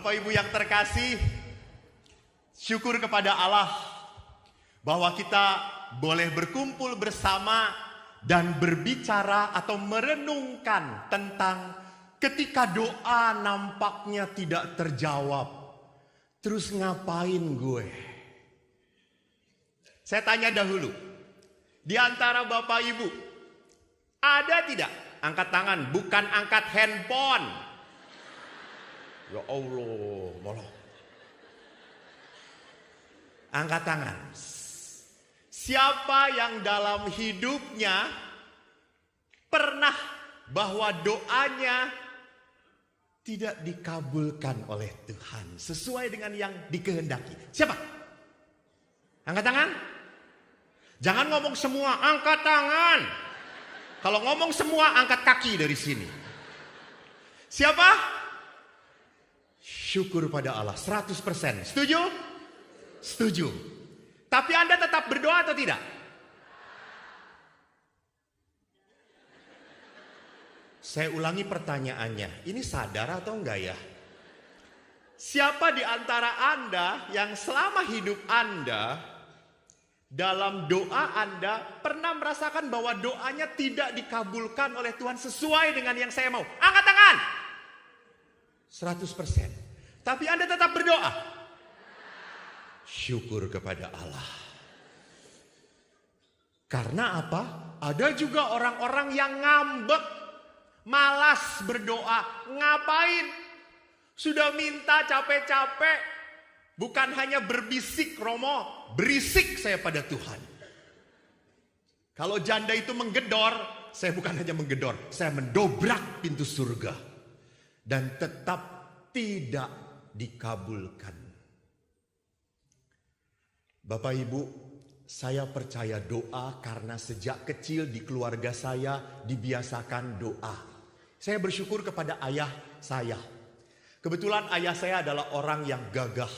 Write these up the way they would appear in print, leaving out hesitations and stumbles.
Bapak Ibu yang terkasih, syukur kepada Allah bahwa kita boleh berkumpul bersama dan berbicara atau merenungkan tentang ketika doa nampaknya tidak terjawab. Terus ngapain gue? Saya tanya dahulu, di antara Bapak Ibu, ada tidak angkat tangan, bukan angkat handphone? Ya Allah, malah. Angkat tangan. Siapa yang dalam hidupnya pernah bahwa doanya tidak dikabulkan oleh Tuhan sesuai dengan yang dikehendaki? Siapa? Angkat tangan. Jangan ngomong semua, angkat tangan. Kalau ngomong semua, angkat kaki dari sini. Siapa? Syukur pada Allah, 100%. Setuju? Setuju. Tapi Anda tetap berdoa atau tidak? Saya ulangi pertanyaannya, ini sadar atau enggak ya? Siapa di antara Anda yang selama hidup Anda, dalam doa Anda pernah merasakan bahwa doanya tidak dikabulkan oleh Tuhan sesuai dengan yang saya mau? Angkat tangan! 100%. Tapi Anda tetap berdoa. Syukur kepada Allah. Karena apa? Ada juga orang-orang yang ngambek, malas berdoa. Ngapain? Sudah minta capek-capek. Bukan hanya berbisik, Romo, berisik saya pada Tuhan. Kalau janda itu menggedor, saya bukan hanya menggedor, saya mendobrak pintu surga. Dan tetap tidak dikabulkan. Bapak Ibu, saya percaya doa karena sejak kecil di keluarga saya dibiasakan doa. Saya bersyukur kepada ayah saya. Kebetulan ayah saya adalah orang yang gagah.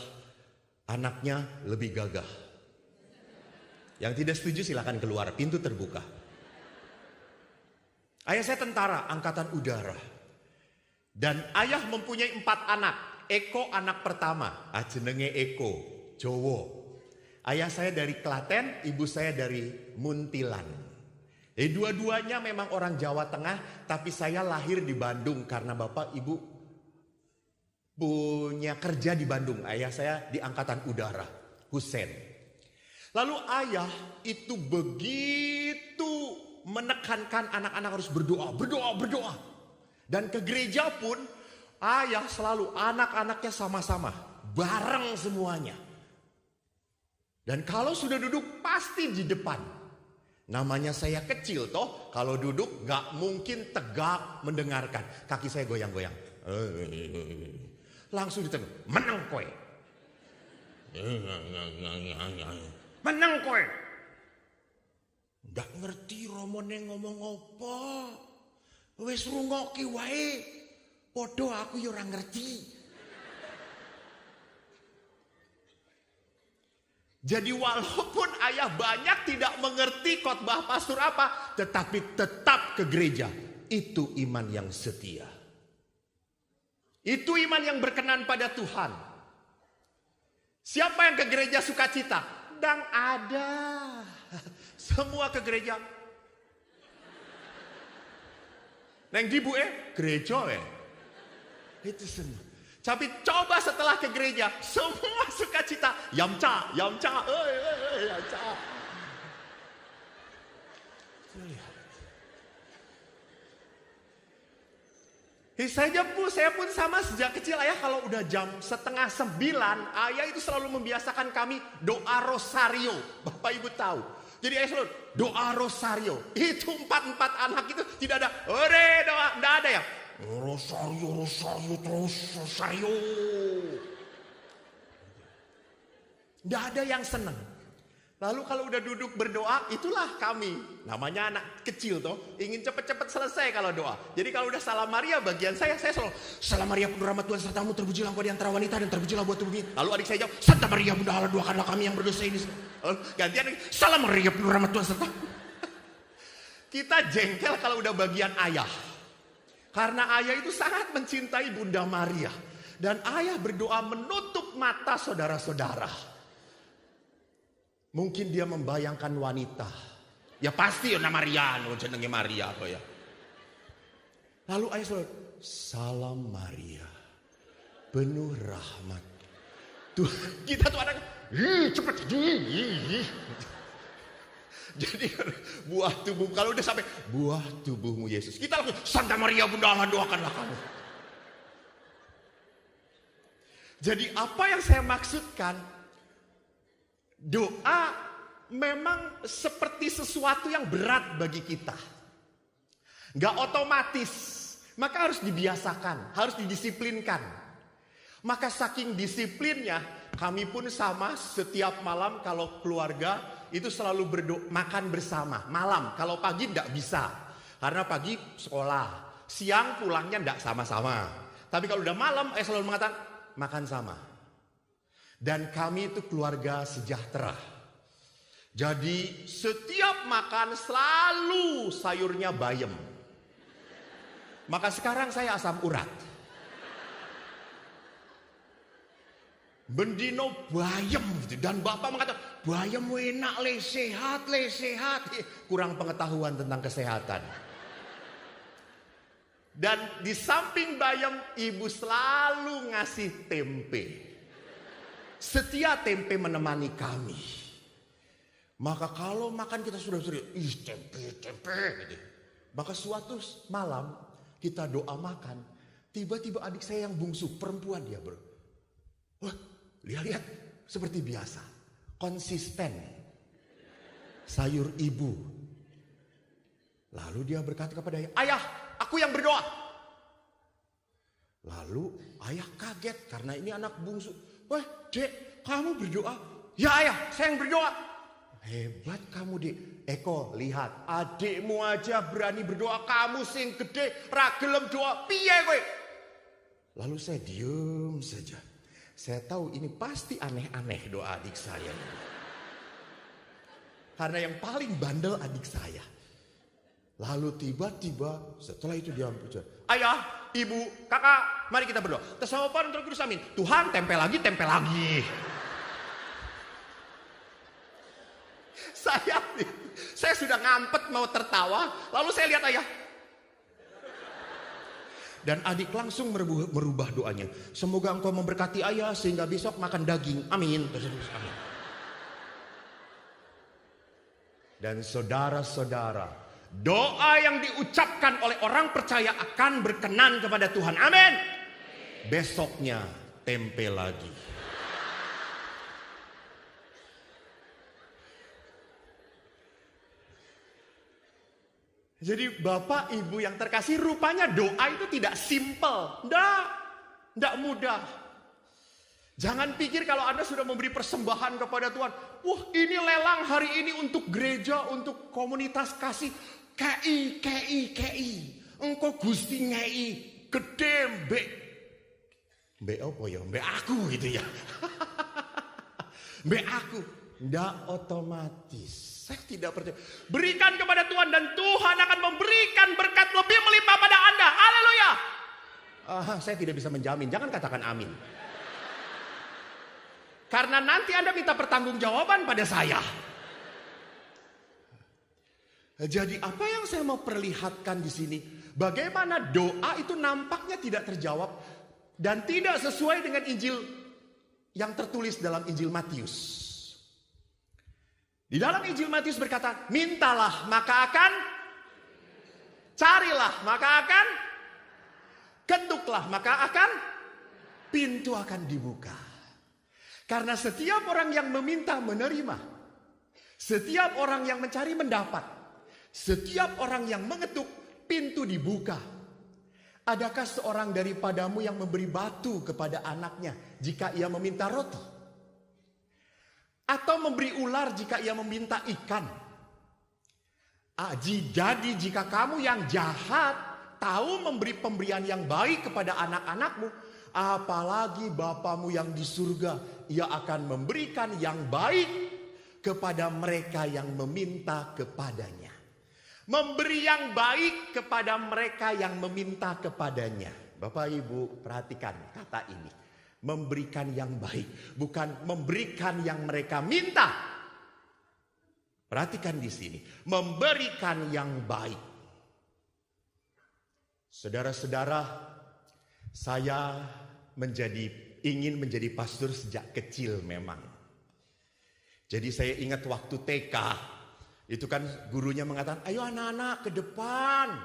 Anaknya lebih gagah. Yang tidak setuju silakan keluar, pintu terbuka. Ayah saya tentara angkatan udara. Dan ayah mempunyai 4 anak. Eko anak pertama, jenenge Eko, Jowo. Ayah saya dari Klaten, ibu saya dari Muntilan. Dua-duanya memang orang Jawa Tengah, tapi saya lahir di Bandung karena bapak ibu punya kerja di Bandung. Ayah saya di angkatan udara, Husein. Lalu ayah itu begitu menekankan anak-anak harus berdoa. Dan ke gereja pun ayah selalu anak-anaknya sama-sama, bareng semuanya. Dan kalau sudah duduk pasti di depan. Namanya saya kecil toh, kalau duduk gak mungkin tegak mendengarkan. Kaki saya goyang-goyang. Langsung ditengok, menang kowe. Menang kowe. Gak ngerti Romone ngomong apa. Wes rungoki wae. Podo aku ya ora ngerti. Jadi walaupun ayah banyak tidak mengerti khotbah pastor apa, tetapi tetap ke gereja. Itu iman yang setia. Itu iman yang berkenan pada Tuhan. Siapa yang ke gereja sukacita? Dan ada. Semua ke gereja. Neng dibu gereja itu semua. Tapi coba setelah ke gereja, semua sukacita. Yamca. Yamca. Saya pun sama sejak kecil ayah kalau udah jam 8:30, ayah itu selalu membiasakan kami doa rosario. Bapak Ibu tahu. Jadi ayah selalu doa rosario. Itu 4 anak itu tidak ada doa, tidak ada ya. Rosario. Tidak ada yang senang. Lalu kalau udah duduk berdoa, itulah kami. Namanya anak kecil toh, ingin cepat-cepat selesai kalau doa. Jadi kalau udah salam Maria bagian saya selalu salam Maria penuh rahmat Tuhan sertamu, terpujilah engkau di antara wanita dan terpujilah buah tubuhmu. Lalu adik saya jawab, Santa Maria Bunda Allah, doakanlah kami yang berdosa ini. Gantian salam Maria penuh rahmat Tuhan sertamu. Kita jengkel kalau udah bagian ayah. Karena ayah itu sangat mencintai Bunda Maria. Dan ayah berdoa menutup mata saudara-saudara. Mungkin dia membayangkan wanita. Ya pasti nama Maria, jenenge Maria apa ya. Lalu ayah selalu, salam Maria, penuh rahmat. Tuh, kita tuh anak, cepet. Jadi buah tubuh, kalau udah sampai buah tubuhmu Yesus, kita langsung Santa Maria Bunda Allah doakanlah kamu. Jadi apa yang saya maksudkan, doa memang seperti sesuatu yang berat bagi kita. Gak otomatis, maka harus dibiasakan, harus didisiplinkan. Maka saking disiplinnya, kami pun sama setiap malam kalau keluarga itu selalu makan bersama. Malam, kalau pagi tidak bisa. Karena pagi sekolah, siang pulangnya tidak sama-sama. Tapi kalau udah malam, selalu mengatakan makan sama. Dan kami itu keluarga sejahtera. Jadi setiap makan selalu sayurnya bayam. Maka sekarang saya asam urat. Bendino bayam gitu. Dan bapak mengatakan bayam enak le sehat. Kurang pengetahuan tentang kesehatan. Dan di samping bayam ibu selalu ngasih tempe. Setia tempe menemani kami. Maka kalau makan kita sudah tempe gitu. Maka suatu malam kita doa makan. Tiba-tiba adik saya yang bungsu perempuan dia bro. Wah, lihat seperti biasa, konsisten, sayur ibu. Lalu dia berkata kepada ayah, aku yang berdoa. Lalu ayah kaget karena ini anak bungsu. Wah, dek, kamu berdoa? Ya ayah, saya yang berdoa. Hebat kamu dek. Eko, lihat, adikmu aja berani berdoa, kamu sing gede, ragelem doa, piye kowe? Lalu saya diem saja. Saya tahu ini pasti aneh-aneh doa adik saya. Karena yang paling bandel adik saya. Lalu tiba-tiba setelah itu dia bicara, ayah, ibu, kakak, mari kita berdoa. Bersama Pak Roh Kudus, amin. Tuhan tempel lagi. Saya sudah ngampet mau tertawa. Lalu saya lihat ayah. Dan adik langsung merubah doanya. Semoga engkau memberkati ayah sehingga besok makan daging. Amin. Dan saudara-saudara, doa yang diucapkan oleh orang percaya akan berkenan kepada Tuhan. Amin. Besoknya tempe lagi. Jadi bapak ibu yang terkasih, rupanya doa itu tidak simpel. Tidak mudah. Jangan pikir kalau Anda sudah memberi persembahan kepada Tuhan. Wah, ini lelang hari ini untuk gereja, untuk komunitas kasih. KI. Engkau Gusti ngei gede mbek apa ya? Mbek aku gitu ya. Mbek aku. Tidak otomatis. Saya tidak percaya. Berikan kepada Tuhan dan Tuhan akan memberikan berkat lebih melimpah pada Anda. Haleluya. Saya tidak bisa menjamin. Jangan katakan amin. Karena nanti Anda minta pertanggungjawaban pada saya. Jadi apa yang saya mau perlihatkan di sini? Bagaimana doa itu nampaknya tidak terjawab. Dan tidak sesuai dengan Injil yang tertulis dalam Injil Matius. Di dalam Injil Matius berkata, mintalah maka akan, carilah maka akan, ketuklah maka akan, pintu akan dibuka. Karena setiap orang yang meminta menerima, setiap orang yang mencari mendapat, setiap orang yang mengetuk, pintu dibuka. Adakah seorang daripadamu yang memberi batu kepada anaknya jika ia meminta roti? Atau memberi ular jika ia meminta ikan? Jadi jika kamu yang jahat tahu memberi pemberian yang baik kepada anak-anakmu, apalagi Bapamu yang di surga, ia akan memberikan yang baik kepada mereka yang meminta kepadanya. Memberi yang baik kepada mereka yang meminta kepadanya. Bapak Ibu perhatikan kata ini. Memberikan yang baik, bukan memberikan yang mereka minta. Perhatikan di sini, memberikan yang baik. Saudara-saudara, saya ingin menjadi pastor sejak kecil memang. Jadi saya ingat waktu TK, itu kan gurunya mengatakan, ayo anak-anak ke depan,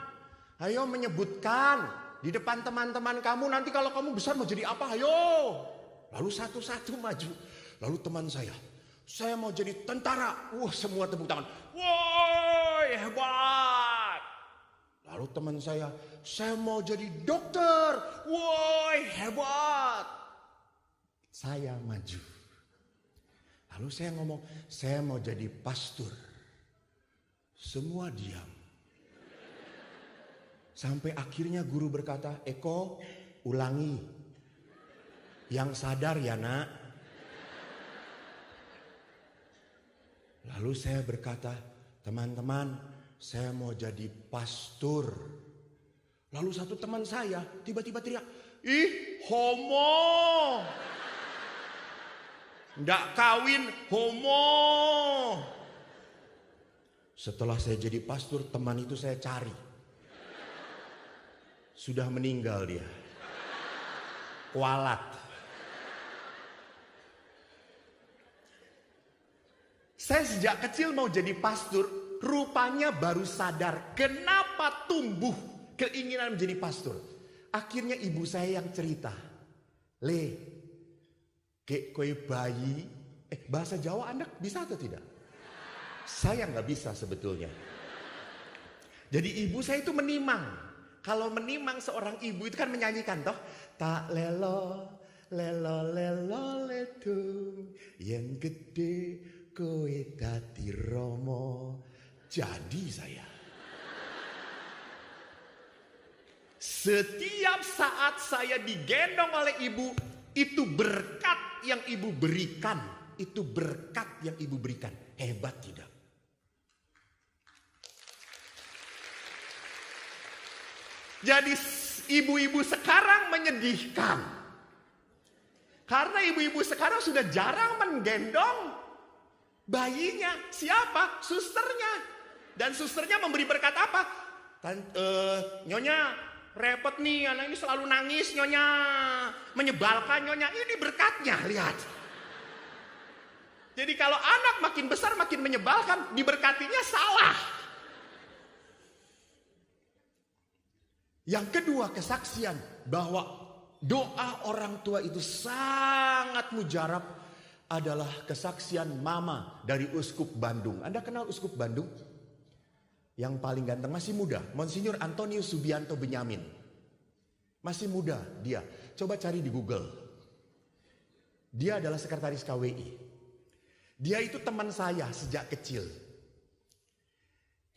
ayo menyebutkan di depan teman-teman kamu, nanti kalau kamu besar mau jadi apa, ayo. Lalu satu-satu maju. Lalu teman saya mau jadi tentara. Wah, semua tepuk tangan. Woi, hebat. Lalu teman saya mau jadi dokter. Woi, hebat. Saya maju. Lalu saya ngomong, saya mau jadi pastor. Semua diam. Sampai akhirnya guru berkata, Eko, ulangi. Yang sadar ya nak. Lalu saya berkata, teman-teman, saya mau jadi pastor. Lalu satu teman saya tiba-tiba teriak, ih homo. Nggak kawin, homo. Setelah saya jadi pastor, teman itu saya cari. Sudah meninggal dia. Kualat. Saya sejak kecil mau jadi pastor, rupanya baru sadar kenapa tumbuh keinginan menjadi pastor. Akhirnya ibu saya yang cerita. Le, kek kue bayi, bahasa Jawa Anda bisa atau tidak? Saya nggak bisa sebetulnya. Jadi ibu saya itu menimang. Kalau menimang seorang ibu itu kan menyanyikan toh. Tak lelo, lelo, lelo, ledung. Yang gede kowe dadi romo. Jadi saya. Setiap saat saya digendong oleh ibu. Itu berkat yang ibu berikan. Itu berkat yang ibu berikan. Hebat tidak? Jadi ibu-ibu sekarang menyedihkan. Karena ibu-ibu sekarang sudah jarang menggendong bayinya. Siapa? Susternya. Dan susternya memberi berkat apa? Nyonya repot nih, anak ini selalu nangis nyonya. Menyebalkan nyonya, ini berkatnya, lihat. Jadi kalau anak makin besar makin menyebalkan, diberkatinya salah. Yang kedua, kesaksian bahwa doa orang tua itu sangat mujarab adalah kesaksian mama dari Uskup Bandung. Anda kenal Uskup Bandung? Yang paling ganteng, masih muda, Monsinyur Antonius Subianto Benyamin. Masih muda dia. Coba cari di Google. Dia adalah sekretaris KWI. Dia itu teman saya sejak kecil.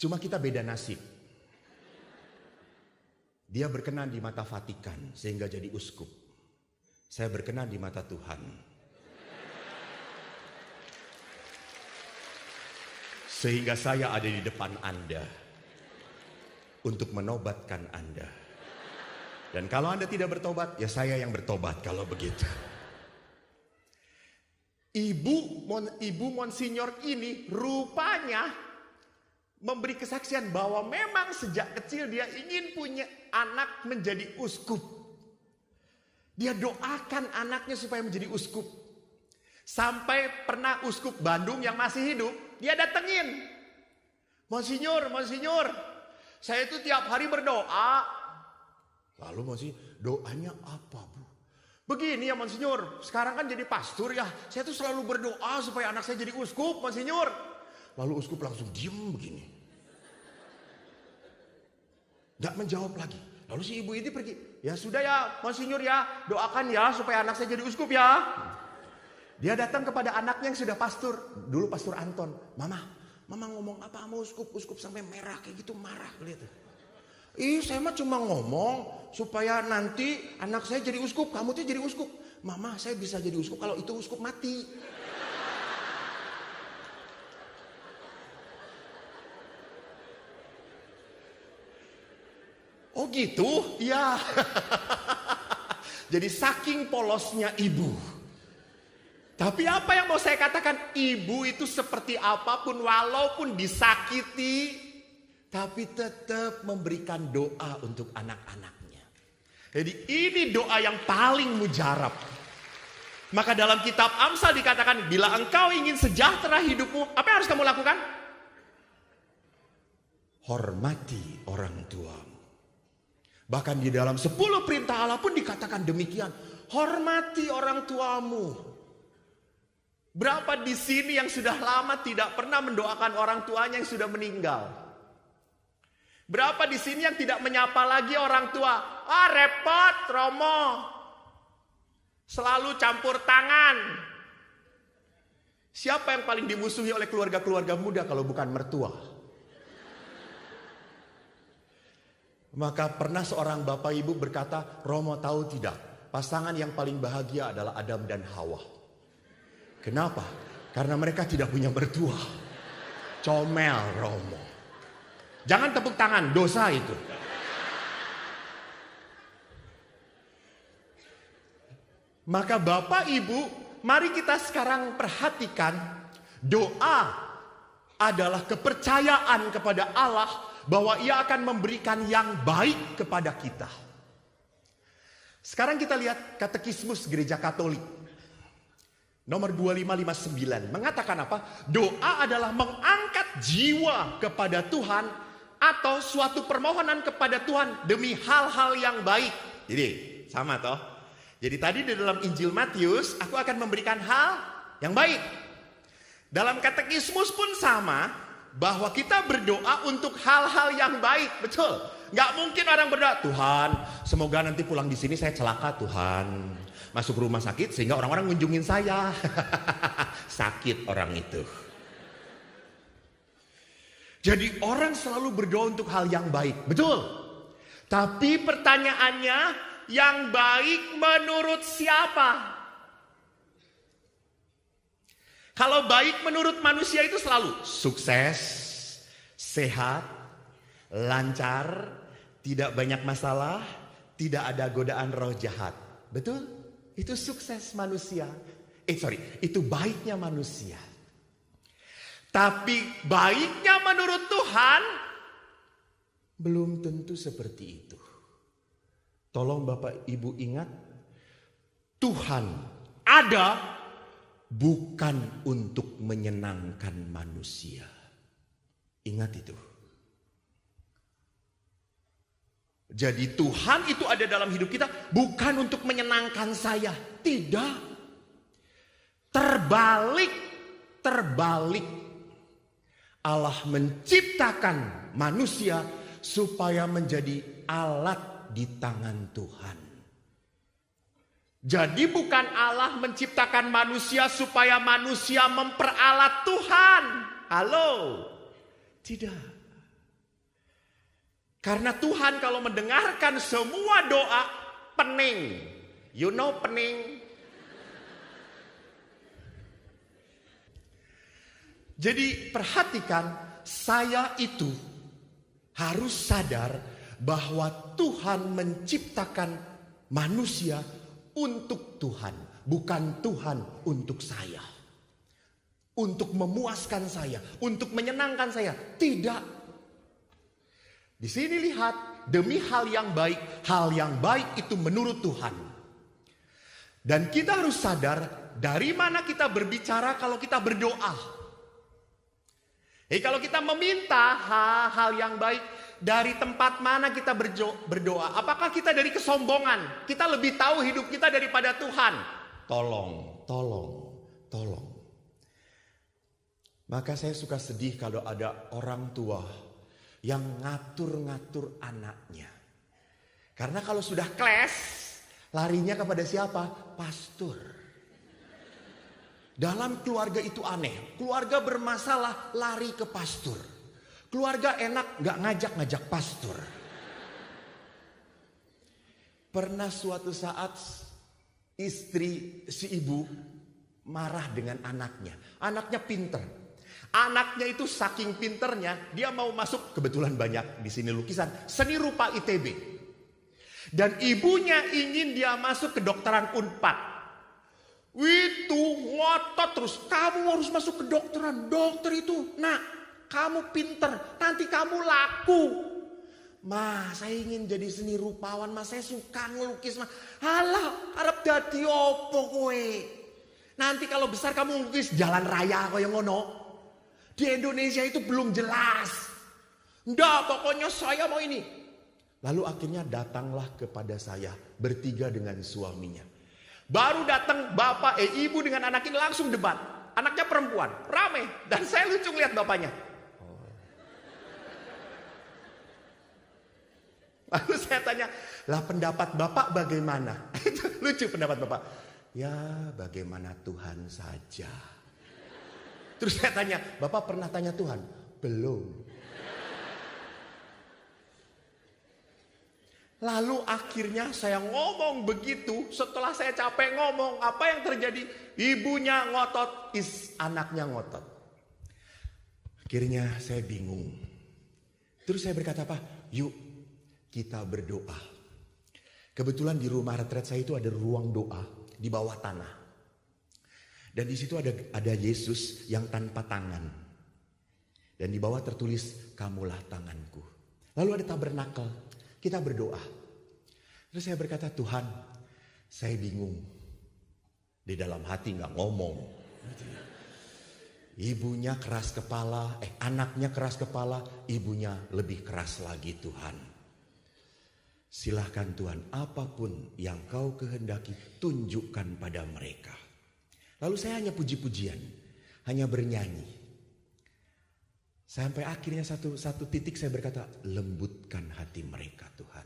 Cuma kita beda nasib. Dia berkenan di mata Vatikan sehingga jadi uskup. Saya berkenan di mata Tuhan. Sehingga saya ada di depan Anda untuk menobatkan Anda. Dan kalau Anda tidak bertobat, ya saya yang bertobat kalau begitu. Ibu Monsinyur ini rupanya memberi kesaksian bahwa memang sejak kecil dia ingin punya anak menjadi uskup. Dia doakan anaknya supaya menjadi uskup. Sampai pernah Uskup Bandung yang masih hidup, dia datengin. Monsinyur, saya itu tiap hari berdoa. Lalu Monsinyur, doanya apa bu? Begini ya Monsinyur, sekarang kan jadi pastor ya. Saya tuh selalu berdoa supaya anak saya jadi uskup, Monsinyur. Lalu uskup langsung diem begini. Gak menjawab lagi. Lalu si ibu ini pergi. Ya sudah ya Monsinyur ya, doakan ya supaya anak saya jadi uskup ya. Dia datang kepada anaknya yang sudah pastor. Dulu Pastor Anton. Mama ngomong apa sama uskup sampai merah kayak gitu, marah. Lihat. Saya mah cuma ngomong supaya nanti anak saya jadi uskup, kamu tuh jadi uskup. Mama, saya bisa jadi uskup kalau itu uskup mati. Oh gitu? Iya. Jadi saking polosnya ibu. Tapi apa yang mau saya katakan? Ibu itu seperti apapun walaupun disakiti, tapi tetap memberikan doa untuk anak-anaknya. Jadi ini doa yang paling mujarab. Maka dalam kitab Amsal dikatakan, bila engkau ingin sejahtera hidupmu, apa yang harus kamu lakukan? Hormati orang tuamu. Bahkan di dalam 10 perintah Allah pun dikatakan demikian. Hormati orang tuamu. Berapa di sini yang sudah lama tidak pernah mendoakan orang tuanya yang sudah meninggal? Berapa di sini yang tidak menyapa lagi orang tua? Ah, repot, Romo. Selalu campur tangan. Siapa yang paling dimusuhi oleh keluarga-keluarga muda kalau bukan mertua? Maka pernah seorang bapak ibu berkata, Romo tahu tidak, pasangan yang paling bahagia adalah Adam dan Hawa. Kenapa? Karena mereka tidak punya mertua. Comel Romo. Jangan tepuk tangan, dosa itu. Maka bapak ibu, mari kita sekarang perhatikan, doa adalah kepercayaan kepada Allah bahwa Ia akan memberikan yang baik kepada kita. Sekarang kita lihat Katekismus Gereja Katolik nomor 2559 mengatakan apa? Doa adalah mengangkat jiwa kepada Tuhan atau suatu permohonan kepada Tuhan demi hal-hal yang baik. Jadi sama toh. Jadi tadi di dalam Injil Matius, aku akan memberikan hal yang baik. Dalam Katekismus pun sama, bahwa kita berdoa untuk hal-hal yang baik, betul. Gak mungkin orang berdoa, Tuhan, semoga nanti pulang di sini saya celaka, Tuhan. Masuk rumah sakit sehingga orang-orang ngunjungin saya. Sakit orang itu. Jadi orang selalu berdoa untuk hal yang baik, betul. Tapi pertanyaannya, yang baik menurut siapa? Kalau baik menurut manusia itu selalu sukses, sehat, lancar, tidak banyak masalah, tidak ada godaan roh jahat. Betul? Itu sukses manusia. Itu baiknya manusia. Tapi baiknya menurut Tuhan belum tentu seperti itu. Tolong Bapak Ibu ingat, Tuhan ada bukan untuk menyenangkan manusia. Ingat itu. Jadi Tuhan itu ada dalam hidup kita bukan untuk menyenangkan saya. Tidak. Terbalik. Allah menciptakan manusia supaya menjadi alat di tangan Tuhan. Jadi bukan Allah menciptakan manusia supaya manusia memperalat Tuhan. Halo? Tidak. Karena Tuhan kalau mendengarkan semua doa, pening. You know pening? Jadi perhatikan, saya itu harus sadar bahwa Tuhan menciptakan manusia untuk Tuhan, bukan Tuhan untuk saya. Untuk memuaskan saya, untuk menyenangkan saya. Tidak. Di sini lihat, demi hal yang baik itu menurut Tuhan. Dan kita harus sadar, dari mana kita berbicara kalau kita berdoa. Kalau kita meminta hal yang baik, dari tempat mana kita berdoa? Apakah kita dari kesombongan? Kita lebih tahu hidup kita daripada Tuhan. Tolong. Maka saya suka sedih kalau ada orang tua yang ngatur-ngatur anaknya. Karena kalau sudah kles, larinya kepada siapa? Pastor. Dalam keluarga itu aneh. Keluarga bermasalah, lari ke pastor. Keluarga enak, gak ngajak pastor. Pernah suatu saat istri si ibu marah dengan anaknya. Anaknya pinter. Anaknya itu saking pinternya, dia mau masuk, kebetulan banyak di sini lukisan, seni rupa ITB. Dan ibunya ingin dia masuk ke kedokteran Unpad. Itu ngotot terus, kamu harus masuk ke kedokteran. Dokter itu, nak, kamu pinter, nanti kamu laku. Saya ingin jadi seni rupawan, saya suka ngelukis. Halah, harap dadi opo kowe. Nanti kalau besar kamu ngelukis jalan raya kaya ngono. Di Indonesia itu belum jelas. Nggak, pokoknya saya mau ini. Lalu akhirnya datanglah kepada saya bertiga dengan suaminya. Baru datang ibu dengan anak ini langsung debat. Anaknya perempuan, rame. Dan saya lucu lihat bapaknya. Lalu saya tanya, lah pendapat bapak bagaimana? Itu lucu pendapat bapak. Ya bagaimana Tuhan saja. Terus saya tanya, bapak pernah tanya Tuhan? Belum. Lalu akhirnya saya ngomong begitu. Setelah saya capek ngomong, apa yang terjadi? Ibunya ngotot, anaknya ngotot. Akhirnya saya bingung. Terus saya berkata apa? Yuk kita berdoa. Kebetulan di rumah retret saya itu ada ruang doa di bawah tanah. Dan di situ ada Yesus yang tanpa tangan. Dan di bawah tertulis, kamulah tanganku. Lalu ada tabernakel. Kita berdoa. Terus saya berkata, Tuhan, saya bingung. Di dalam hati gak ngomong. Ibunya keras kepala, anaknya keras kepala, ibunya lebih keras lagi Tuhan. Silahkan Tuhan, apapun yang kau kehendaki, tunjukkan pada mereka. Lalu saya hanya puji-pujian, hanya bernyanyi. Sampai akhirnya satu titik saya berkata, lembutkan hati mereka Tuhan.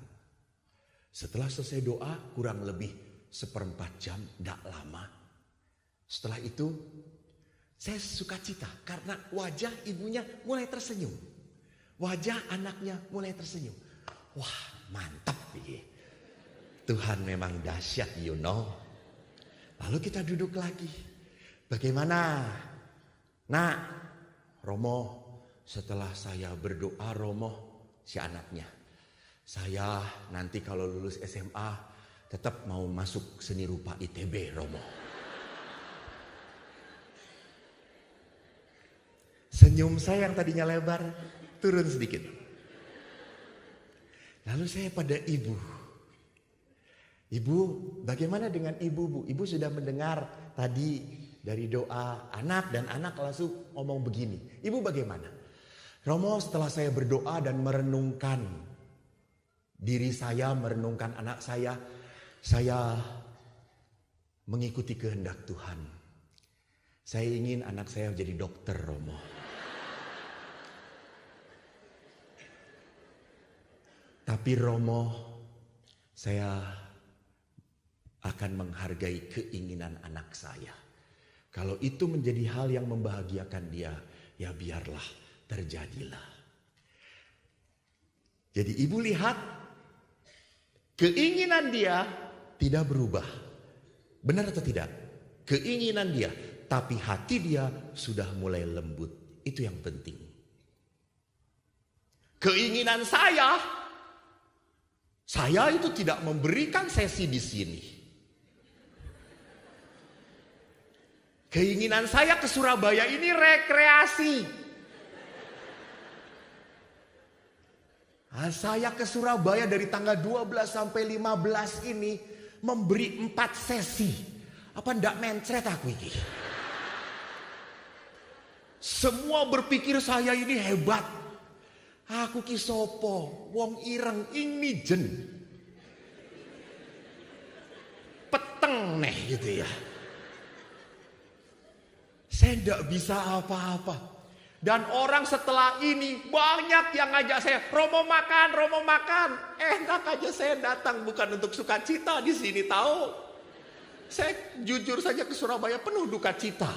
Setelah selesai doa, kurang lebih 1/4 jam, tidak lama. Setelah itu, saya sukacita karena wajah ibunya mulai tersenyum. Wajah anaknya mulai tersenyum. Wah, mantap. Tuhan memang dahsyat, you know. Lalu kita duduk lagi. Bagaimana? Nah, Romo, setelah saya berdoa, Romo, si anaknya. Saya nanti kalau lulus SMA tetap mau masuk seni rupa ITB, Romo. Senyum saya yang tadinya lebar turun sedikit. Lalu saya pada ibu. Ibu, bagaimana dengan ibu, Bu? Ibu sudah mendengar tadi dari doa anak dan anak langsung ngomong begini. Ibu bagaimana? Romo, setelah saya berdoa dan merenungkan diri saya, merenungkan anak saya mengikuti kehendak Tuhan. Saya ingin anak saya menjadi dokter, Romo. Tapi Romo, saya akan menghargai keinginan anak saya. Kalau itu menjadi hal yang membahagiakan dia, ya biarlah terjadilah. Jadi ibu lihat, keinginan dia tidak berubah. Benar atau tidak? Keinginan dia, tapi hati dia sudah mulai lembut. Itu yang penting. Keinginan saya itu tidak memberikan sesi di sini. Keinginan saya ke Surabaya ini rekreasi. Saya ke Surabaya dari tanggal 12 sampai 15 ini memberi 4 sesi. Apa ndak mencret aku ini? Semua berpikir saya ini hebat. Aku ki sopo, wong ireng ini jen. Peteng nih gitu ya. Saya tidak bisa apa-apa. Dan orang setelah ini banyak yang ngajak saya, Romo makan. Enak aja saya datang bukan untuk sukacita di sini tahu. Saya jujur saja ke Surabaya penuh duka cita.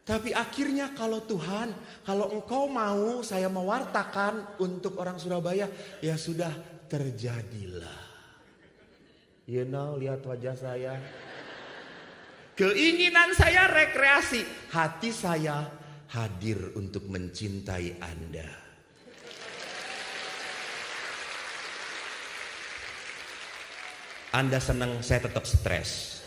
Tapi akhirnya kalau Tuhan, kalau engkau mau saya mewartakan untuk orang Surabaya, ya sudah terjadilah. You know, lihat wajah saya. Keinginan saya rekreasi, hati saya hadir untuk mencintai Anda. Anda senang, saya tetap stres.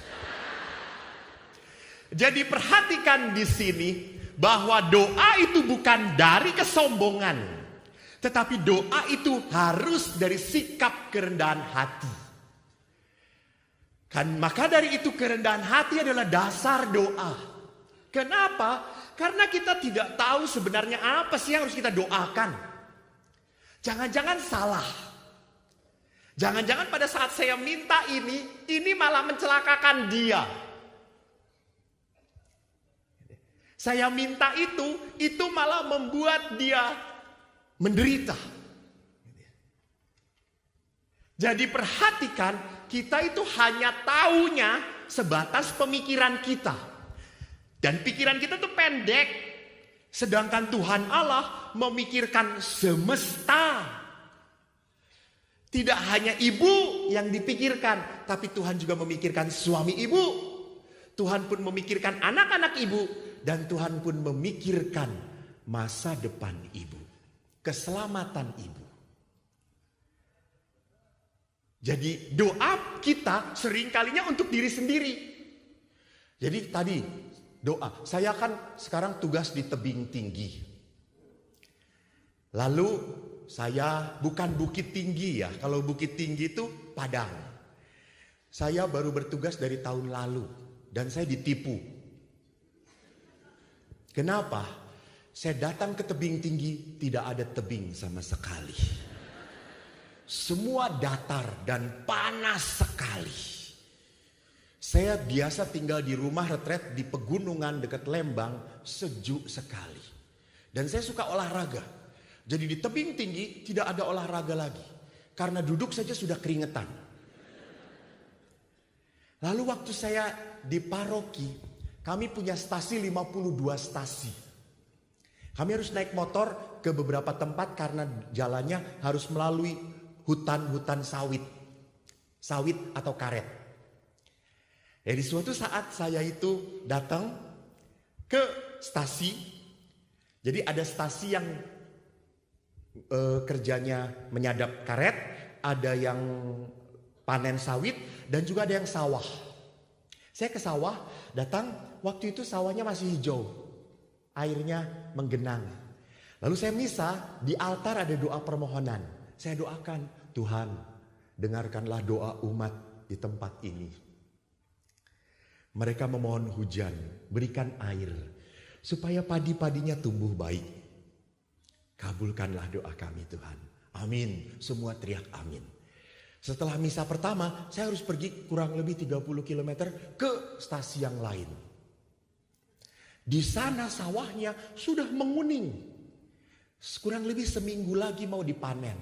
Jadi perhatikan di sini bahwa doa itu bukan dari kesombongan, tetapi doa itu harus dari sikap kerendahan hati. Maka dari itu kerendahan hati adalah dasar doa. Kenapa? Karena kita tidak tahu sebenarnya apa sih yang harus kita doakan. Jangan-jangan salah. Jangan-jangan pada saat saya minta ini malah mencelakakan dia. Saya minta itu malah membuat dia menderita. Jadi perhatikan, kita itu hanya taunya sebatas pemikiran kita. Dan pikiran kita tuh pendek. Sedangkan Tuhan Allah memikirkan semesta. Tidak hanya ibu yang dipikirkan, tapi Tuhan juga memikirkan suami ibu. Tuhan pun memikirkan anak-anak ibu. Dan Tuhan pun memikirkan masa depan ibu. Keselamatan ibu. Jadi doa kita seringkalinya untuk diri sendiri. Jadi tadi doa. Saya kan sekarang tugas di tebing tinggi. Lalu saya bukan Bukit Tinggi ya. Kalau Bukit Tinggi itu Padang. Saya baru bertugas dari tahun lalu. Dan saya ditipu. Kenapa? Saya datang ke tebing tinggi, tidak ada tebing sama sekali. Semua datar dan panas sekali. Saya biasa tinggal di rumah retret di pegunungan dekat Lembang, sejuk sekali. Dan saya suka olahraga. Jadi di tebing tinggi tidak ada olahraga lagi. Karena duduk saja sudah keringetan. Lalu waktu saya di paroki, kami punya stasi 52 stasi. Kami harus naik motor ke beberapa tempat karena jalannya harus melalui hutan-hutan sawit. Sawit atau karet. Di suatu saat saya itu datang ke stasi. Jadi ada stasi yang kerjanya menyadap karet. Ada yang panen sawit dan juga ada yang sawah. Saya ke sawah, datang. Waktu itu sawahnya masih hijau. Airnya menggenang. Lalu saya misa, di altar ada doa permohonan. Saya doakan, Tuhan dengarkanlah doa umat di tempat ini. Mereka memohon hujan, berikan air. Supaya padi-padinya tumbuh baik. Kabulkanlah doa kami Tuhan. Amin. Semua teriak amin. Setelah misa pertama, saya harus pergi kurang lebih 30 km ke stasi yang lain. Di sana sawahnya sudah menguning. Kurang lebih seminggu lagi mau dipanen.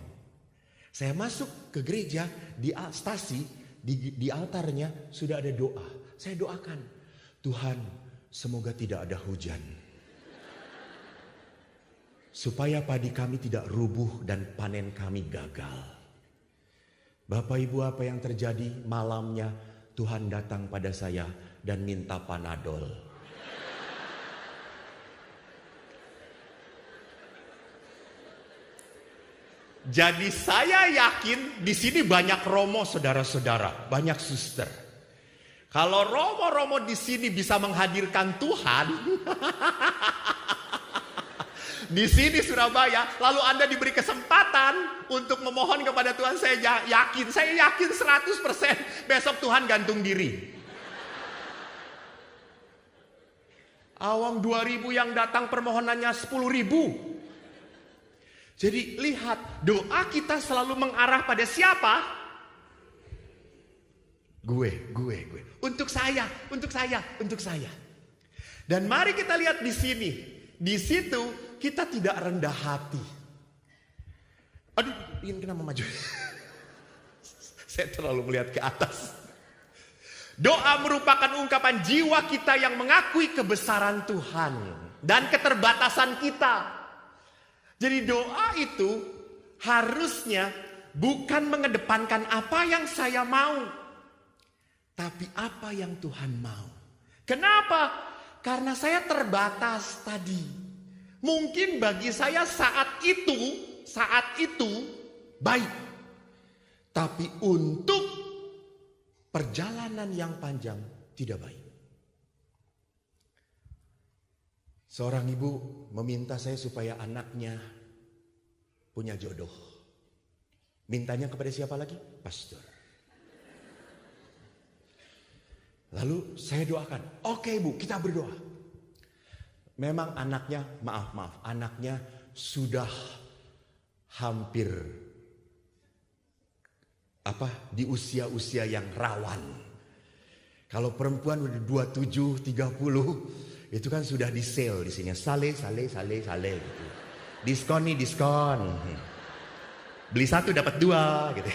Saya masuk ke gereja di stasi, di altarnya sudah ada doa. Saya doakan, Tuhan semoga tidak ada hujan. Supaya padi kami tidak rubuh dan panen kami gagal. Bapak Ibu, apa yang terjadi malamnya Tuhan datang pada saya dan minta Panadol. Jadi saya yakin di sini banyak romo saudara-saudara, banyak suster. Kalau romo-romo di sini bisa menghadirkan Tuhan di sini Surabaya, lalu Anda diberi kesempatan untuk memohon kepada Tuhan, saya yakin 100% besok Tuhan gantung diri. Awang 2000 yang datang permohonannya 10.000. Jadi lihat, doa kita selalu mengarah pada siapa? Gue. Untuk saya. Dan mari kita lihat di sini. Di situ kita tidak rendah hati. Aduh, ingin kenapa maju? Saya terlalu melihat ke atas. Doa merupakan ungkapan jiwa kita yang mengakui kebesaran Tuhan dan keterbatasan kita. Jadi doa itu harusnya bukan mengedepankan apa yang saya mau, tapi apa yang Tuhan mau. Kenapa? Karena saya terbatas tadi. Mungkin bagi saya saat itu baik. Tapi untuk perjalanan yang panjang tidak baik. Seorang ibu meminta saya supaya anaknya punya jodoh. Mintanya kepada siapa lagi? Pastor. Lalu saya doakan, oke Bu, kita berdoa. Memang anaknya, maaf, anaknya sudah hampir di usia-usia yang rawan. Kalau perempuan udah 27, 30, itu kan sudah di sale di sini. Sale gitu. Diskon nih, diskon. Beli satu dapat dua gitu.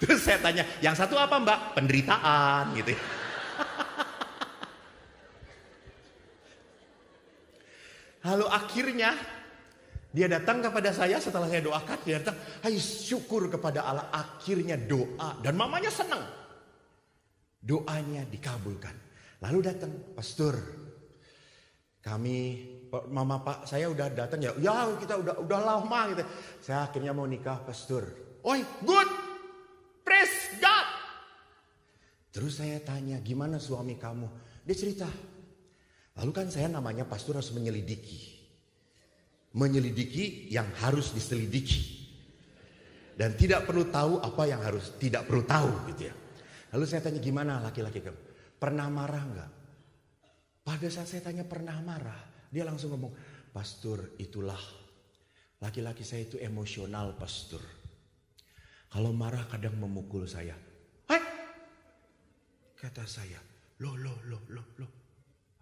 Terus saya tanya, yang satu apa Mbak? Penderitaan gitu. Lalu akhirnya dia datang kepada saya setelah saya doakan. Dia datang, hai syukur kepada Allah, akhirnya doa. Dan mamanya senang. Doanya dikabulkan. Lalu datang, Pastor, mama Pak saya udah datang ya kita udah lama gitu. Saya akhirnya mau nikah Pastor. Oi, good, praise God. Terus saya tanya, gimana suami kamu? Dia cerita. Lalu kan saya namanya pastor harus menyelidiki. Menyelidiki yang harus diselidiki. Dan tidak perlu tahu apa yang harus tidak perlu tahu gitu ya. Lalu saya tanya, gimana laki-laki kamu? Pernah marah enggak? Pada saat saya tanya pernah marah, dia langsung ngomong, Pastor, itulah laki-laki saya itu emosional, Pastor. Kalau marah kadang memukul saya. Hai? Kata saya, loh.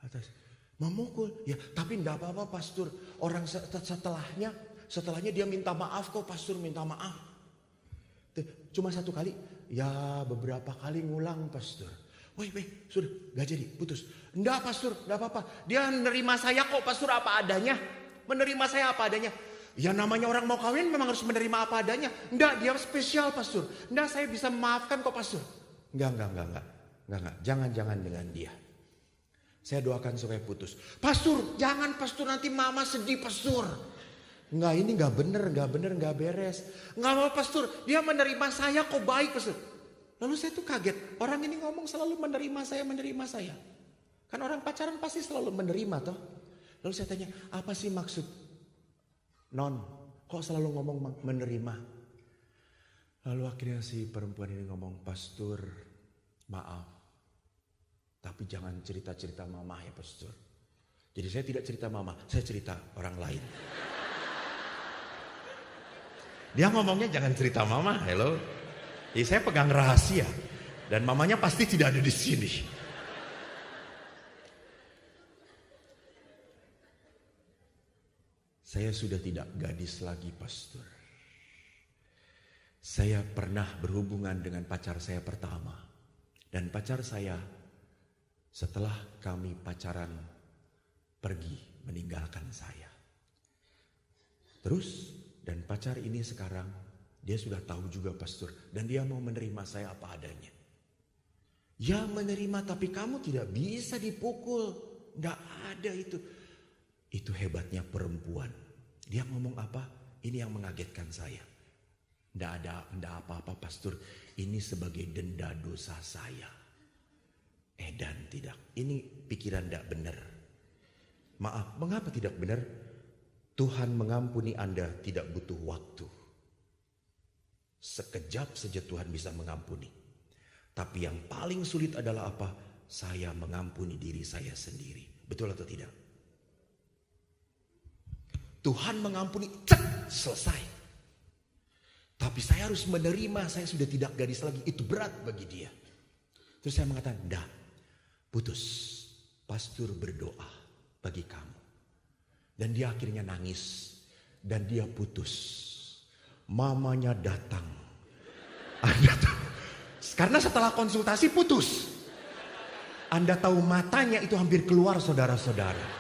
Atas memukul, ya tapi enggak apa-apa Pastor. Orang setelahnya dia minta maaf kok Pastor, minta maaf. Cuma satu kali, ya beberapa kali ngulang Pastor. Woi, sudah gak jadi, putus. Enggak Pastor, enggak apa-apa. Dia menerima saya kok Pastor apa adanya. Menerima saya apa adanya. Ya namanya orang mau kawin memang harus menerima apa adanya. Enggak, dia spesial Pastor. Enggak, saya bisa memaafkan kok Pastor. Enggak. Jangan dengan dia. Saya doakan supaya putus. Pastor, jangan Pastor, nanti mama sedih Pastor. Enggak, ini enggak bener, enggak beres. Enggak apa Pastor, dia menerima saya kok baik Pastor. Lalu saya tuh kaget, orang ini ngomong selalu menerima saya. Kan orang pacaran pasti selalu menerima toh. Lalu saya tanya, apa sih maksud Non? Kok selalu ngomong menerima? Lalu akhirnya si perempuan ini ngomong, Pastor, maaf. Tapi jangan cerita-cerita mama ya Pastor. Jadi saya tidak cerita mama, saya cerita orang lain. Dia ngomongnya jangan cerita mama, hello. Jadi saya pegang rahasia. Dan mamanya pasti tidak ada di sini. Saya sudah tidak gadis lagi Pastor. Saya pernah berhubungan dengan pacar saya pertama. Dan pacar saya setelah kami pacaran pergi meninggalkan saya. Terus dan pacar ini sekarang dia sudah tahu juga Pastor. Dan dia mau menerima saya apa adanya. Ya menerima tapi kamu tidak bisa dipukul. Tidak ada itu. Itu hebatnya perempuan. Dia ngomong apa? Ini yang mengagetkan saya. Tidak apa-apa Pastor. Ini sebagai denda dosa saya. Dan tidak. Ini pikiran tidak benar. Maaf, mengapa tidak benar? Tuhan mengampuni Anda tidak butuh waktu. Sekejap saja Tuhan bisa mengampuni. Tapi yang paling sulit adalah apa? Saya mengampuni diri saya sendiri. Betul atau tidak? Tuhan mengampuni, selesai. Tapi saya harus menerima, saya sudah tidak gadis lagi. Itu berat bagi dia. Terus saya mengatakan, dah, putus. Pastor berdoa bagi kamu. Dan dia akhirnya nangis. Dan dia putus. Mamanya datang. Anda tahu. Karena setelah konsultasi putus. Anda tahu matanya itu hampir keluar saudara-saudara.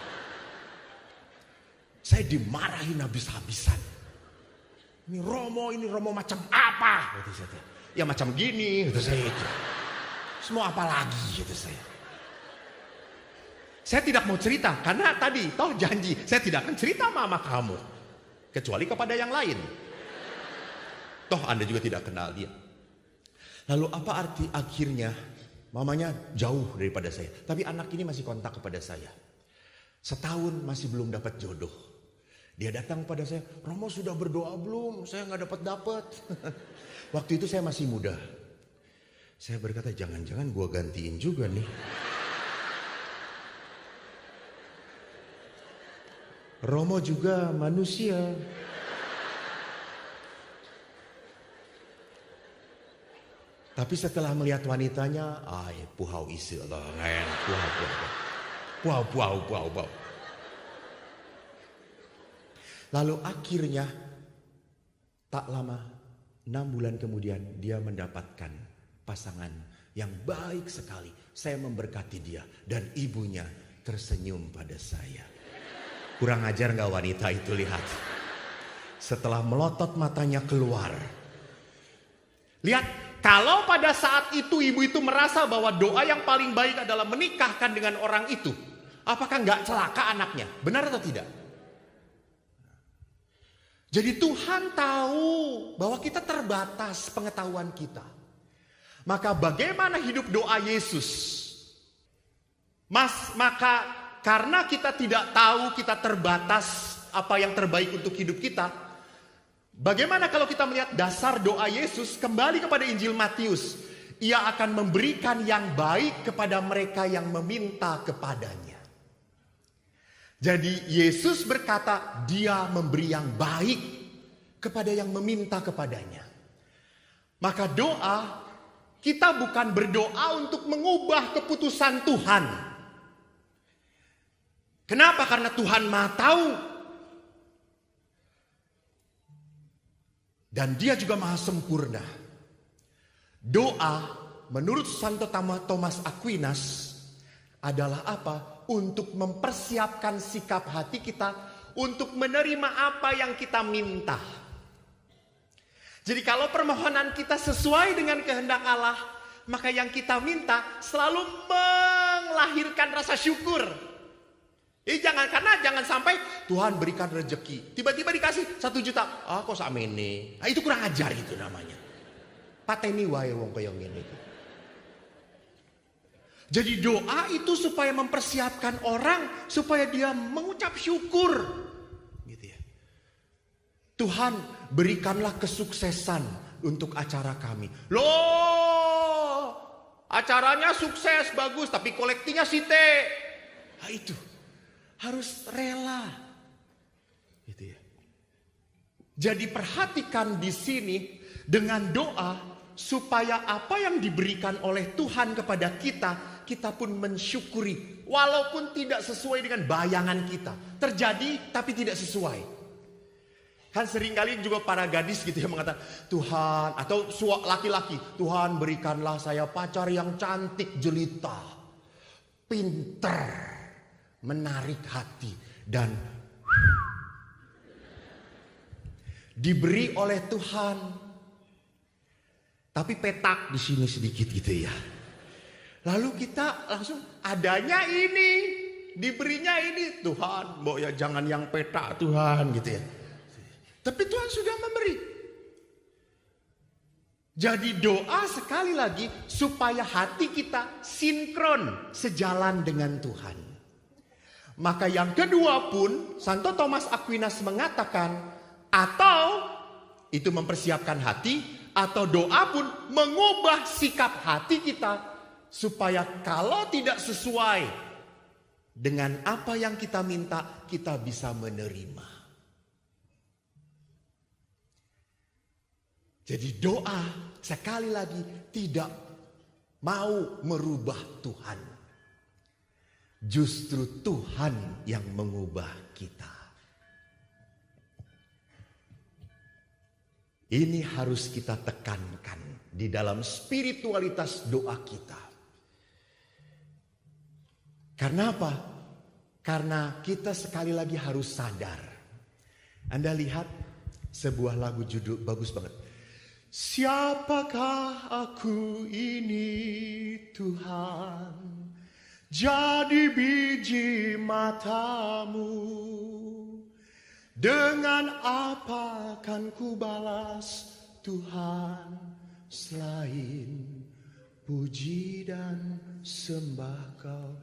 Saya dimarahin habis-habisan. Ini Romo macam apa? Gitu saya. Ya macam gini, gitu saya itu. Semua apa lagi gitu saya. Saya tidak mau cerita karena tadi toh janji saya tidak akan cerita mama kamu kecuali kepada yang lain. Toh Anda juga tidak kenal dia. Lalu apa arti akhirnya? Mamanya jauh daripada saya. Tapi anak ini masih kontak kepada saya. Setahun masih belum dapat jodoh. Dia datang pada saya, Romo sudah berdoa belum? Saya nggak dapat. Waktu itu saya masih muda. Saya berkata, jangan-jangan gua gantiin juga nih. Romo juga manusia. Tapi setelah melihat wanitanya, puhau isi Allah, puhau. Lalu akhirnya tak lama, 6 bulan kemudian dia mendapatkan pasangan yang baik sekali. Saya memberkati dia dan ibunya tersenyum pada saya. Kurang ajar gak wanita itu, lihat. Setelah melotot matanya keluar. Lihat. Kalau pada saat itu ibu itu merasa bahwa doa yang paling baik adalah menikahkan dengan orang itu, apakah nggak celaka anaknya? Benar atau tidak? Jadi Tuhan tahu bahwa kita terbatas pengetahuan kita. Maka bagaimana hidup doa Yesus? Maka karena kita tidak tahu, kita terbatas apa yang terbaik untuk hidup kita. Bagaimana kalau kita melihat dasar doa Yesus kembali kepada Injil Matius? Ia akan memberikan yang baik kepada mereka yang meminta kepadanya. Jadi Yesus berkata, dia memberi yang baik kepada yang meminta kepadanya. Maka doa, kita bukan berdoa untuk mengubah keputusan Tuhan. Kenapa? Karena Tuhan Maha Tahu. Dan dia juga maha sempurna. Doa menurut Santo Thomas Aquinas adalah apa? Untuk mempersiapkan sikap hati kita untuk menerima apa yang kita minta. Jadi kalau permohonan kita sesuai dengan kehendak Allah, maka yang kita minta selalu melahirkan rasa syukur. Jangan sampai Tuhan berikan rezeki, tiba-tiba dikasih 1 juta. Kok samene? Itu kurang ajar itu namanya. Pateni wae wong kaya ngene iki. Jadi doa itu supaya mempersiapkan orang supaya dia mengucap syukur. Gitu ya. Tuhan, berikanlah kesuksesan untuk acara kami. Loh, acaranya sukses bagus tapi kolektinya site. Itu harus rela. Gitu ya. Jadi perhatikan di sini dengan doa supaya apa yang diberikan oleh Tuhan kepada kita, kita pun mensyukuri walaupun tidak sesuai dengan bayangan kita. Terjadi tapi tidak sesuai. Kan seringkali juga para gadis gitu ya mengatakan, Tuhan, atau laki-laki, Tuhan berikanlah saya pacar yang cantik jelita, pinter, menarik hati, dan diberi oleh Tuhan. Tapi petak di sini sedikit gitu ya. Lalu kita langsung adanya ini, diberinya ini, Tuhan, mbok ya jangan yang petak Tuhan gitu ya. Tapi Tuhan sudah memberi. Jadi doa sekali lagi supaya hati kita sinkron sejalan dengan Tuhan. Maka yang kedua pun Santo Thomas Aquinas mengatakan, atau itu mempersiapkan hati, atau doa pun mengubah sikap hati kita supaya kalau tidak sesuai dengan apa yang kita minta, kita bisa menerima. Jadi doa sekali lagi tidak mau merubah Tuhan. Justru Tuhan yang mengubah kita. Ini harus kita tekankan di dalam spiritualitas doa kita. Karena apa? Karena kita sekali lagi harus sadar. Anda lihat sebuah lagu judul bagus banget. Siapakah aku ini Tuhan? Jadi biji matamu, dengan apa kan ku balas Tuhan selain puji dan sembah Kau.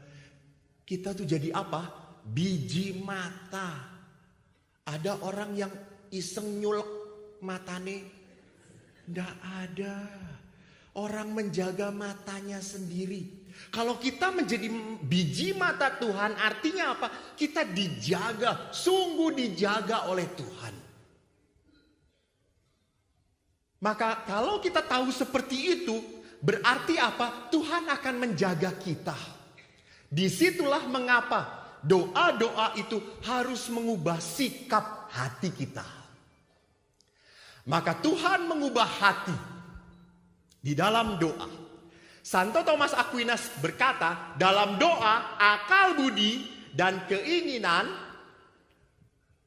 Kita tuh jadi apa? Biji mata. Ada orang yang iseng nyulek matane? Nggak ada. Orang menjaga matanya sendiri. Kalau kita menjadi biji mata Tuhan, artinya apa? Kita dijaga, sungguh dijaga oleh Tuhan. Maka kalau kita tahu seperti itu, berarti apa? Tuhan akan menjaga kita. Disitulah mengapa doa-doa itu harus mengubah sikap hati kita. Maka Tuhan mengubah hati di dalam doa. Santo Thomas Aquinas berkata, dalam doa akal budi dan keinginan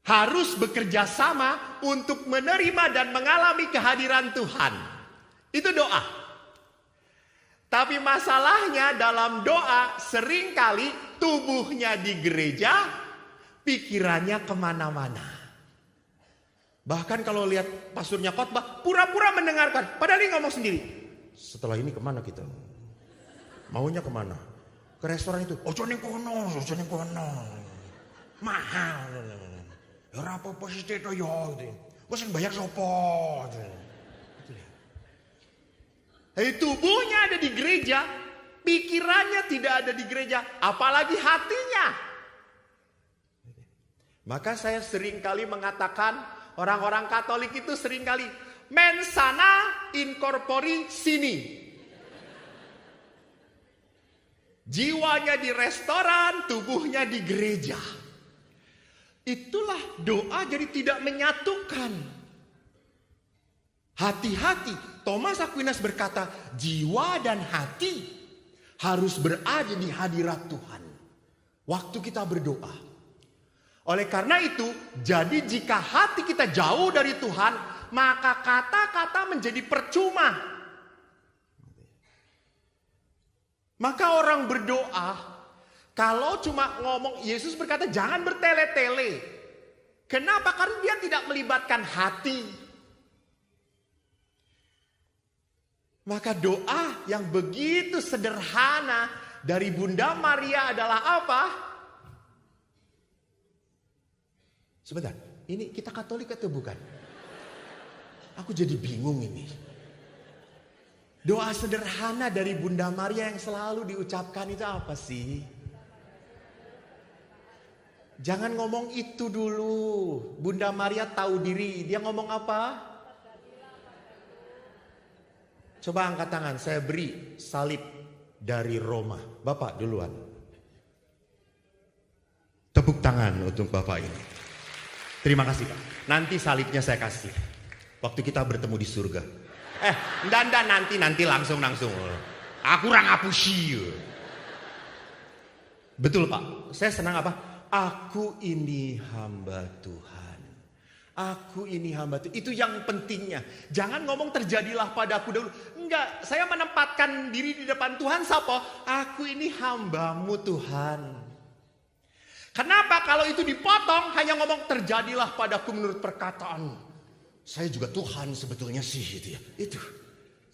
harus bekerja sama untuk menerima dan mengalami kehadiran Tuhan. Itu doa. Tapi masalahnya dalam doa seringkali tubuhnya di gereja, pikirannya kemana-mana. Bahkan kalau lihat pastornya khotbah, pura-pura mendengarkan, padahal dia ngomong sendiri. Setelah ini kemana kita? Maunya kemana? Ke restoran itu. Ojo ning kono. Mahal. Ya ora apa-apa sih to yo. Wes sing bayar sapa? Tubuhnya ada di gereja, pikirannya tidak ada di gereja, apalagi hatinya. Maka saya seringkali mengatakan, orang-orang Katolik itu seringkali mens sana in corpore sini. Jiwanya di restoran, tubuhnya di gereja. Itulah doa jadi tidak menyatukan. Hati-hati, Thomas Aquinas berkata, jiwa dan hati harus berada di hadirat Tuhan waktu kita berdoa. Oleh karena itu, jadi jika hati kita jauh dari Tuhan, maka kata-kata menjadi percuma. Maka orang berdoa, kalau cuma ngomong, Yesus berkata jangan bertele-tele. Kenapa? Karena dia tidak melibatkan hati. Maka doa yang begitu sederhana dari Bunda Maria adalah apa? Sebentar, ini kita Katolik atau bukan? Aku jadi bingung ini. Doa sederhana dari Bunda Maria yang selalu diucapkan itu apa sih? Jangan ngomong itu dulu. Bunda Maria tahu diri. Dia ngomong apa? Coba angkat tangan. Saya beri salib dari Roma. Bapak duluan. Tepuk tangan untuk Bapak ini. Terima kasih Pak. Nanti salibnya saya kasih. Waktu kita bertemu di surga. Ndak nanti langsung. Aku orang ngapusi. Betul Pak. Saya senang apa? Aku ini hamba Tuhan. Aku ini hamba Tuhan. Itu yang pentingnya. Jangan ngomong terjadilah padaku dulu. Enggak. Saya menempatkan diri di depan Tuhan. Sapa? Aku ini hambamu Tuhan. Kenapa kalau itu dipotong hanya ngomong terjadilah padaku menurut perkataan. Saya juga Tuhan sebetulnya sih itu ya. Itu.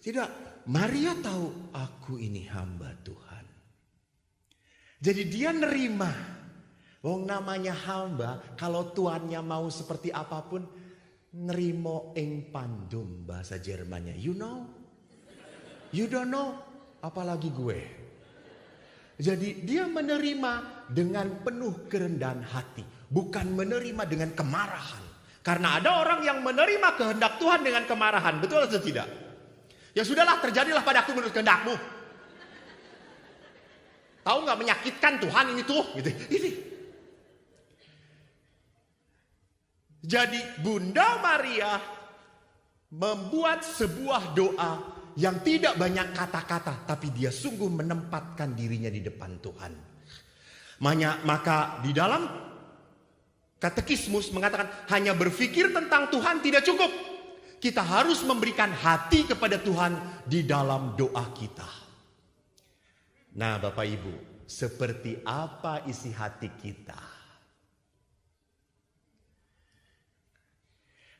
Tidak. Maria tahu aku ini hamba Tuhan. Jadi dia nerima. Wong namanya hamba. Kalau tuannya mau seperti apapun. Nerimo ing pandum bahasa Jermannya. You know? You don't know? Apalagi gue. Jadi dia menerima dengan penuh kerendahan hati. Bukan menerima dengan kemarahan. Karena ada orang yang menerima kehendak Tuhan dengan kemarahan. Betul atau tidak? Ya sudahlah, terjadilah padaku menurut kehendakmu. Tahu gak menyakitkan Tuhan ini tuh? Ini. Jadi Bunda Maria membuat sebuah doa yang tidak banyak kata-kata. Tapi dia sungguh menempatkan dirinya di depan Tuhan. Maka di dalam Katekismus mengatakan hanya berpikir tentang Tuhan tidak cukup. Kita harus memberikan hati kepada Tuhan di dalam doa kita. Nah Bapak Ibu, seperti apa isi hati kita?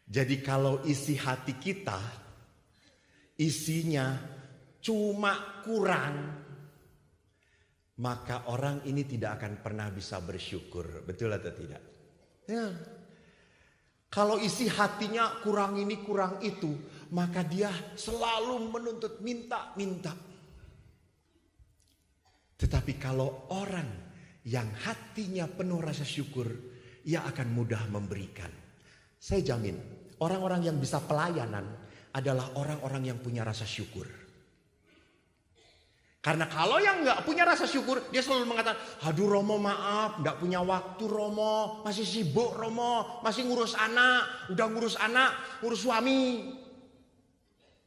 Jadi kalau isi hati kita isinya cuma kurang, maka orang ini tidak akan pernah bisa bersyukur. Betul atau tidak? Ya. Kalau isi hatinya kurang ini kurang itu, maka dia selalu menuntut minta. Tetapi kalau orang yang hatinya penuh rasa syukur, ia akan mudah memberikan. Saya jamin, orang-orang yang bisa pelayanan adalah orang-orang yang punya rasa syukur. Karena kalau yang gak punya rasa syukur, dia selalu mengatakan, aduh Romo maaf, gak punya waktu Romo, masih sibuk Romo, masih ngurus anak, udah ngurus anak, ngurus suami.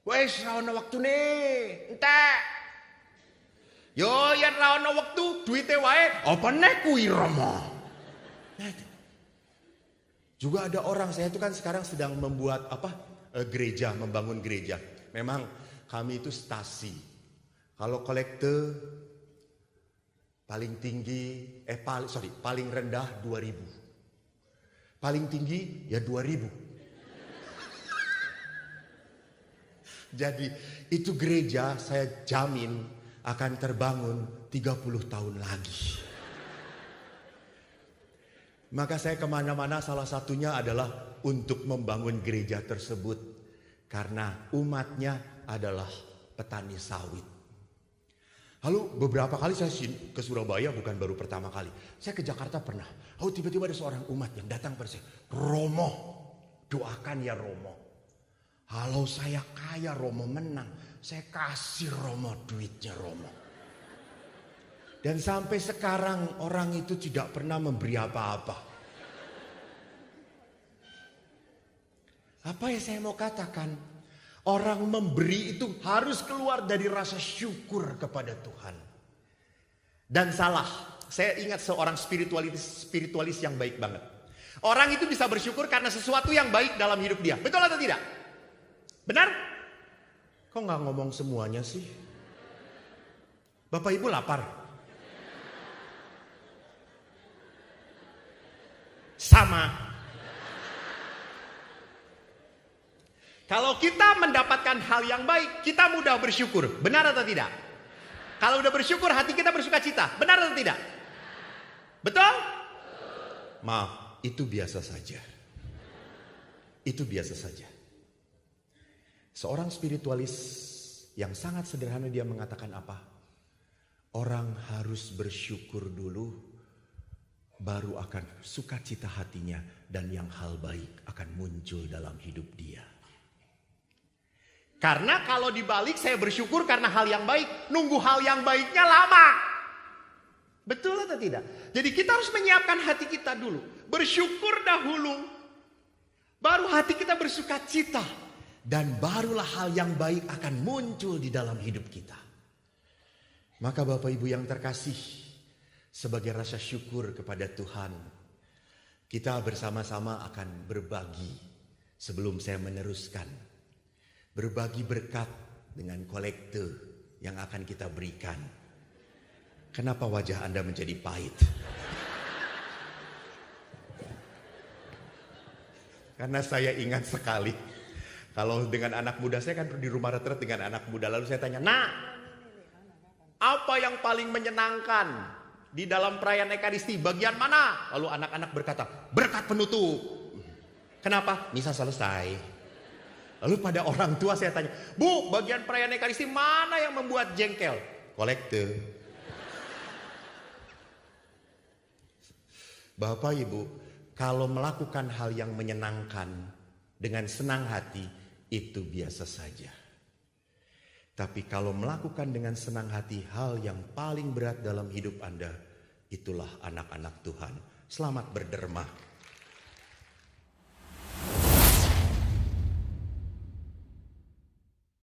Wes, rawana waktu nih, entek. Yo, yang rawana waktu, duitnya wae, apa nek kui Romo. Nah, juga ada orang, saya itu kan sekarang sedang membuat gereja, membangun gereja. Memang kami itu stasi. Kalau kolekte paling tinggi, paling rendah 2.000. Paling tinggi ya 2.000. Jadi itu gereja saya jamin akan terbangun 30 tahun lagi. Maka saya kemana-mana salah satunya adalah untuk membangun gereja tersebut. Karena umatnya adalah petani sawit. Lalu beberapa kali saya ke Surabaya, bukan baru pertama kali. Saya ke Jakarta pernah. Lalu tiba-tiba ada seorang umat yang datang pada saya. Romo, doakan ya Romo. Kalau saya kaya Romo menang, saya kasih Romo duitnya Romo. Dan sampai sekarang orang itu tidak pernah memberi apa-apa. Apa yang saya mau katakan? Orang memberi itu harus keluar dari rasa syukur kepada Tuhan. Dan salah, saya ingat seorang spiritualis yang baik banget. Orang itu bisa bersyukur karena sesuatu yang baik dalam hidup dia. Betul atau tidak? Benar? Kok gak ngomong semuanya sih? Bapak Ibu lapar? Sama. Kalau kita mendapatkan hal yang baik, kita mudah bersyukur. Benar atau tidak? Kalau udah bersyukur, hati kita bersuka cita. Benar atau tidak? Betul? Maaf, itu biasa saja. Itu biasa saja. Seorang spiritualis yang sangat sederhana, dia mengatakan apa? Orang harus bersyukur dulu, baru akan sukacita hatinya, dan yang hal baik akan muncul dalam hidup dia. Karena kalau dibalik saya bersyukur karena hal yang baik, nunggu hal yang baiknya lama. Betul atau tidak? Jadi kita harus menyiapkan hati kita dulu. Bersyukur dahulu. Baru hati kita bersuka cita. Dan barulah hal yang baik akan muncul di dalam hidup kita. Maka Bapak Ibu yang terkasih, sebagai rasa syukur kepada Tuhan, kita bersama-sama akan berbagi sebelum saya meneruskan. Berbagi berkat dengan kolekte yang akan kita berikan. Kenapa wajah Anda menjadi pahit? Karena saya ingat sekali, kalau dengan anak muda, saya kan di rumah retret dengan anak muda. Lalu saya tanya, "Nak, apa yang paling menyenangkan di dalam perayaan Ekaristi? Bagian mana?" Lalu anak-anak berkata, "Berkat penutup." Kenapa? Misa selesai. Lalu pada orang tua saya tanya, "Bu, bagian perayaan Ekaristi mana yang membuat jengkel?" Kolekte. Bapak Ibu, kalau melakukan hal yang menyenangkan dengan senang hati, itu biasa saja. Tapi kalau melakukan dengan senang hati hal yang paling berat dalam hidup Anda, itulah anak-anak Tuhan. Selamat berderma.